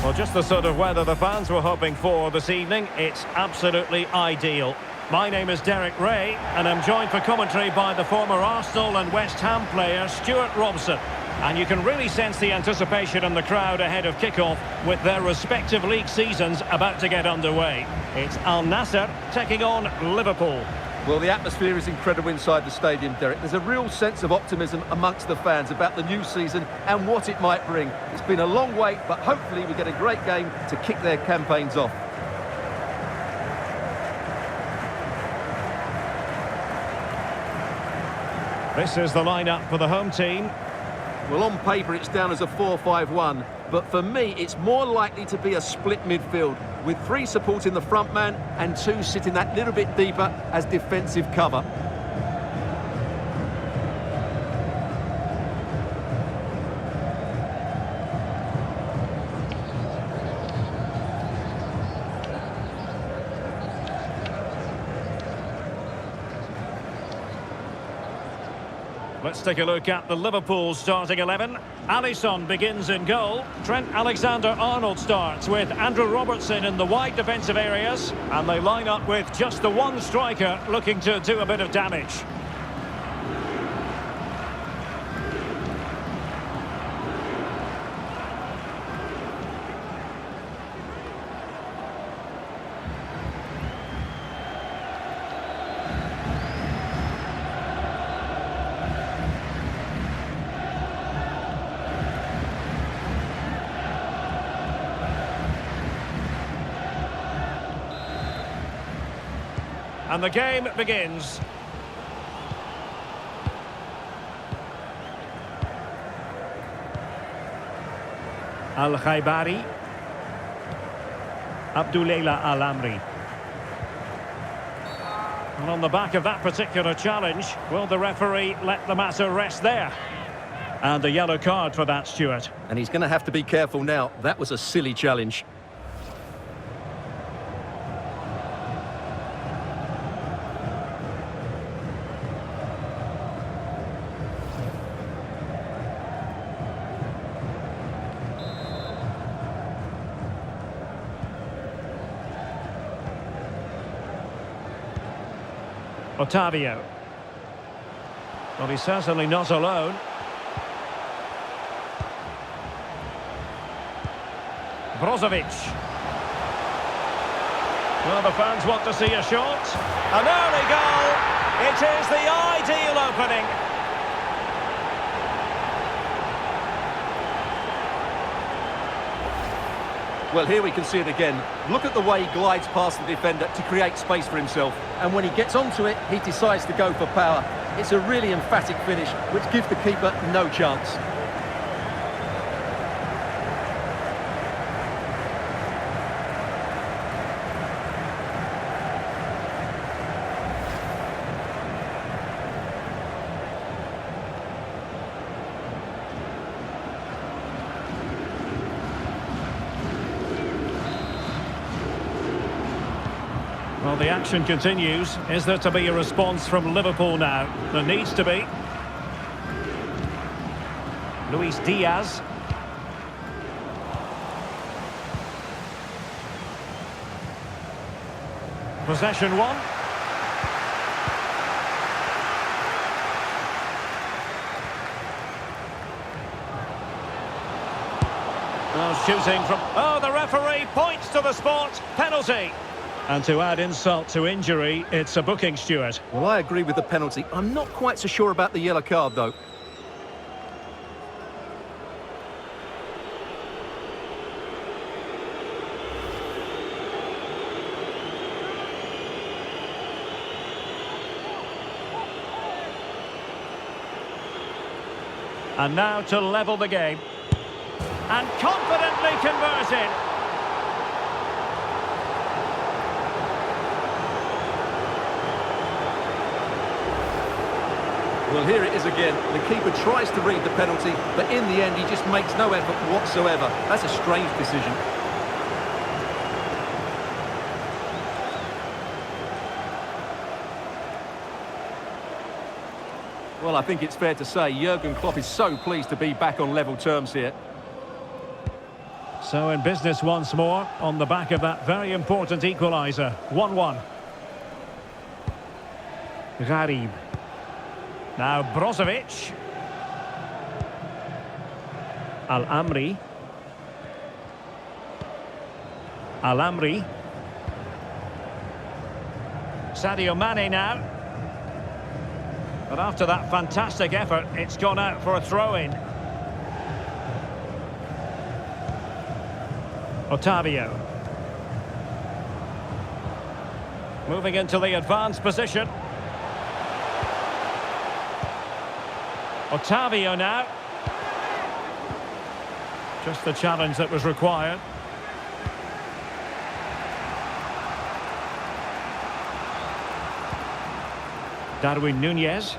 Well, just the sort of weather the fans were hoping for this evening. It's absolutely ideal. My name is Derek Ray, and I'm joined for commentary by the former Arsenal and West Ham player Stuart Robson. And you can really sense the anticipation in the crowd ahead of kickoff with their respective league seasons about to get underway. It's Al-Nassr taking on Liverpool. Well, the atmosphere is incredible inside the stadium, Derek. There's a real sense of optimism amongst the fans about the new season and what it might bring. It's been a long wait, but hopefully we get a great game to kick their campaigns off. This is the lineup for the home team. Well, on paper it's down as a 4-5-1, but for me it's more likely to be a split midfield, with 3 supporting the front man and 2 sitting that little bit deeper as defensive cover. Let's take a look at the Liverpool starting 11. Alisson begins in goal. Trent Alexander-Arnold starts with Andrew Robertson in the wide defensive areas. And they line up with just the one striker looking to do a bit of damage. And the game begins. Al-Khaibari. Abdullela Al-Amri. And on the back of that particular challenge, will the referee let the matter rest there? And a yellow card for that, Stuart. And he's going to have to be careful now. That was a silly challenge. Otavio. Well, he's certainly not alone. Brozovic. Well, the fans want to see a shot. An early goal. It is the ideal opening. Well, here we can see it again. Look at the way he glides past the defender to create space for himself. And when he gets onto it, he decides to go for power. It's a really emphatic finish, which gives the keeper no chance. Well, the action continues. Is there to be a response from Liverpool now? There needs to be. Luis Diaz. Possession 1. Well, shooting from... Oh, the referee points to the spot. Penalty. And to add insult to injury, it's a booking, Stuart. Well, I agree with the penalty. I'm not quite so sure about the yellow card, though. And now to level the game. And confidently converted. Well, here it is again. The keeper tries to read the penalty, but in the end, he just makes no effort whatsoever. That's a strange decision. Well, I think it's fair to say Jurgen Klopp is so pleased to be back on level terms here. So in business once more on the back of that very important equaliser. 1-1. Gharib. Now Brozovic. Al-Amri. Al-Amri. Sadio Mane now. But after that fantastic effort, it's gone out for a throw-in. Otavio. Moving into the advanced position. Otavio now. Just the challenge that was required. Darwin Nunez.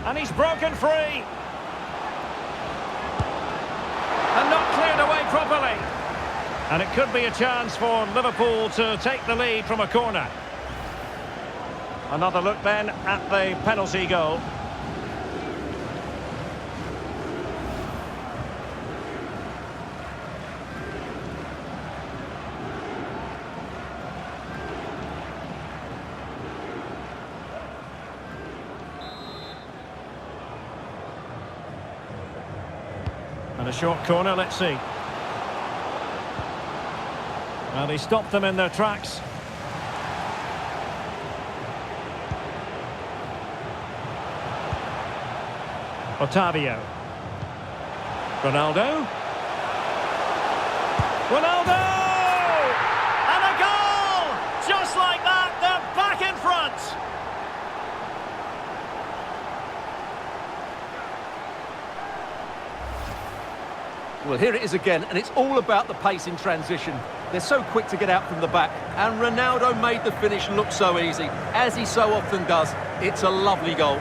And he's broken free. And not cleared away properly. And it could be a chance for Liverpool to take the lead from a corner. Another look then at the penalty goal. And a short corner, let's see. Well, he stopped them in their tracks. Otavio. Ronaldo. Ronaldo! And a goal! Just like that, they're back in front! Well, here it is again, and it's all about the pace in transition. They're so quick to get out from the back, and Ronaldo made the finish look so easy, as he so often does. It's a lovely goal.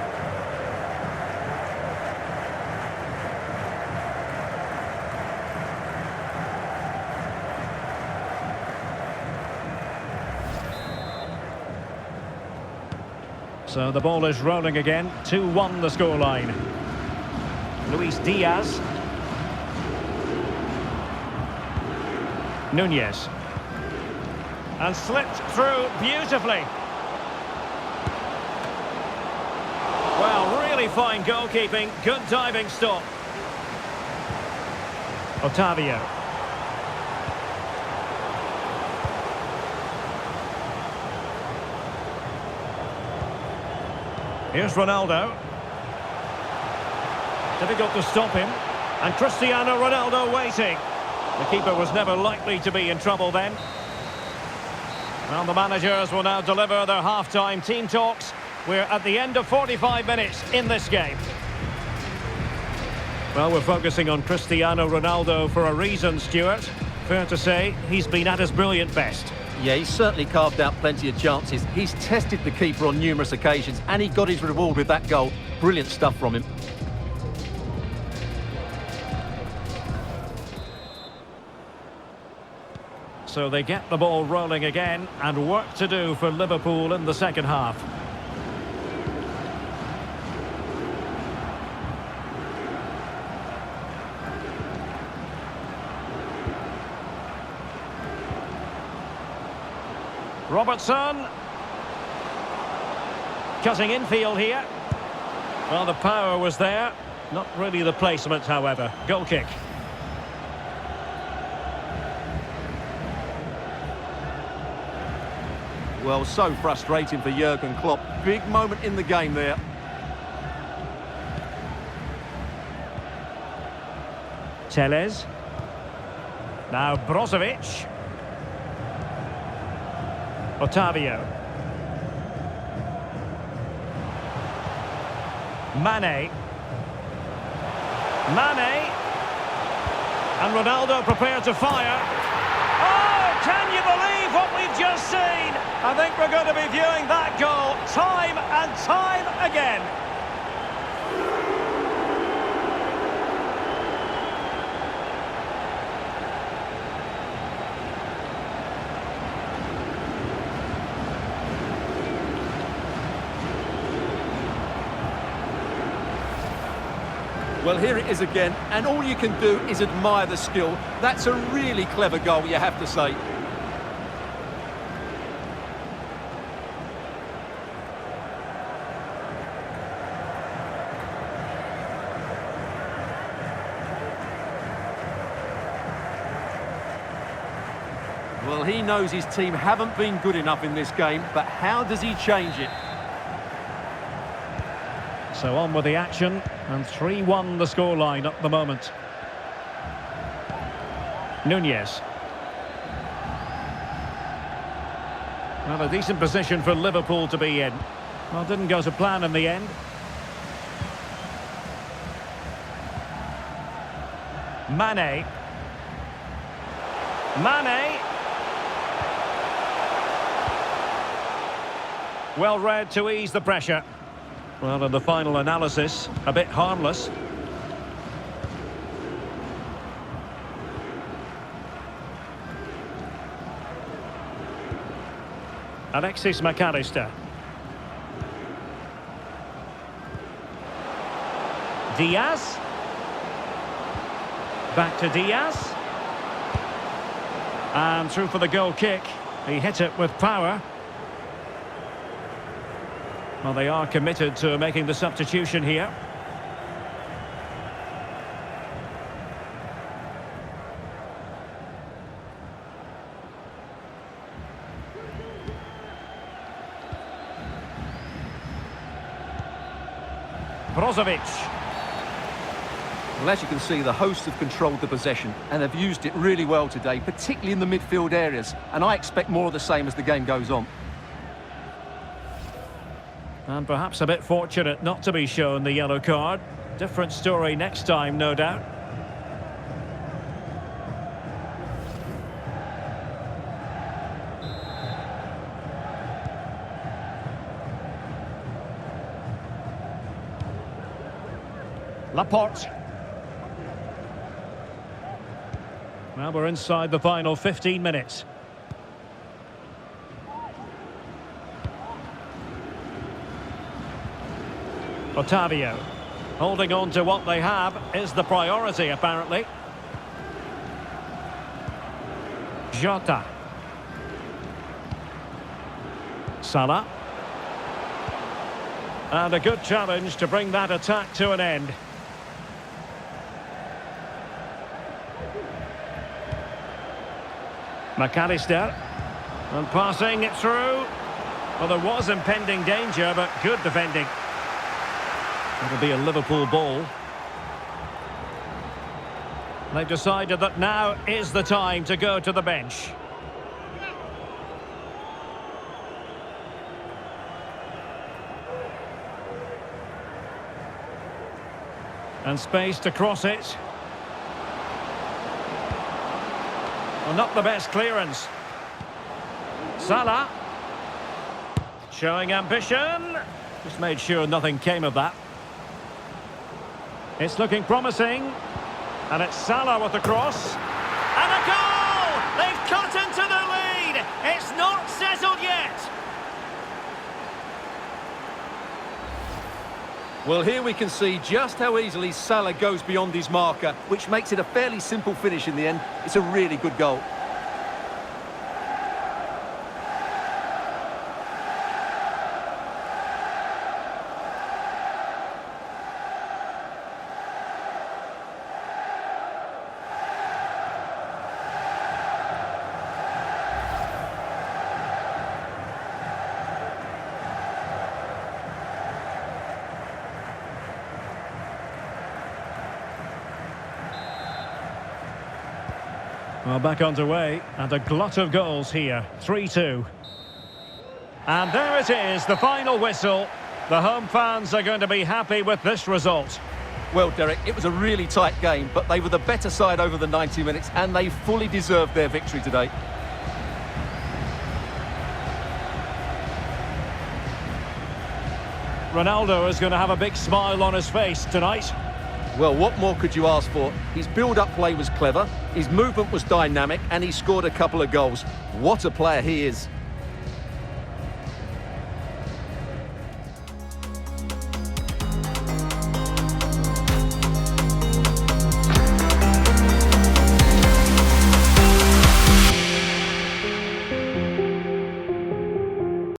So the ball is rolling again. 2-1 the scoreline. Luis Diaz. Nunez. And slipped through beautifully. Well, really fine goalkeeping. Good diving stop. Otavio. Here's Ronaldo. Difficult to stop him. And Cristiano Ronaldo waiting. The keeper was never likely to be in trouble then. Well, the managers will now deliver their half-time team talks. We're at the end of 45 minutes in this game. Well, we're focusing on Cristiano Ronaldo for a reason, Stuart. Fair to say, he's been at his brilliant best. Yeah, he's certainly carved out plenty of chances. He's tested the keeper on numerous occasions, and he got his reward with that goal. Brilliant stuff from him. So they get the ball rolling again, and work to do for Liverpool in the second half. Robertson. Cutting infield here. Well, the power was there. Not really the placement, however. Goal kick. Well, so frustrating for Jurgen Klopp. Big moment in the game there. Tellez. Now Brozovic. Otavio. Mane. And Ronaldo prepared to fire. Oh, can you believe what we've just seen? I think we're going to be viewing that goal time and time again. Well, here it is again, and all you can do is admire the skill. That's a really clever goal, you have to say. Well, he knows his team haven't been good enough in this game, but how does he change it? So on with the action, and 3-1 the scoreline at the moment. Nunez. Well, a decent position for Liverpool to be in. Well, didn't go to plan in the end. Mane. Well read to ease the pressure. Well, in the final analysis, a bit harmless. Alexis McAllister. Diaz. Back to Diaz. And through for the goal kick. He hit it with power. Well, they are committed to making the substitution here. Brozovic. Well, as you can see, the hosts have controlled the possession and have used it really well today, particularly in the midfield areas. And I expect more of the same as the game goes on. And perhaps a bit fortunate not to be shown the yellow card. Different story next time, no doubt. Laporte. Well, we're inside the final 15 minutes. Otavio. Holding on to what they have is the priority, apparently. Jota. Salah. And a good challenge to bring that attack to an end. McAllister. And passing it through. Well, there was impending danger, but good defending. It'll be a Liverpool ball. They've decided that now is the time to go to the bench. And space to cross it. Well, not the best clearance. Salah. Showing ambition. Just made sure nothing came of that. It's looking promising. And it's Salah with the cross. And a goal! They've cut into the lead! It's not settled yet! Well, here we can see just how easily Salah goes beyond his marker, which makes it a fairly simple finish in the end. It's a really good goal. Well, back underway, and a glut of goals here, 3-2. And there it is, the final whistle. The home fans are going to be happy with this result. Well, Derek, it was a really tight game, but they were the better side over the 90 minutes, and they fully deserved their victory today. Ronaldo is going to have a big smile on his face tonight. Well, what more could you ask for? His build-up play was clever, his movement was dynamic, and he scored a couple of goals. What a player he is.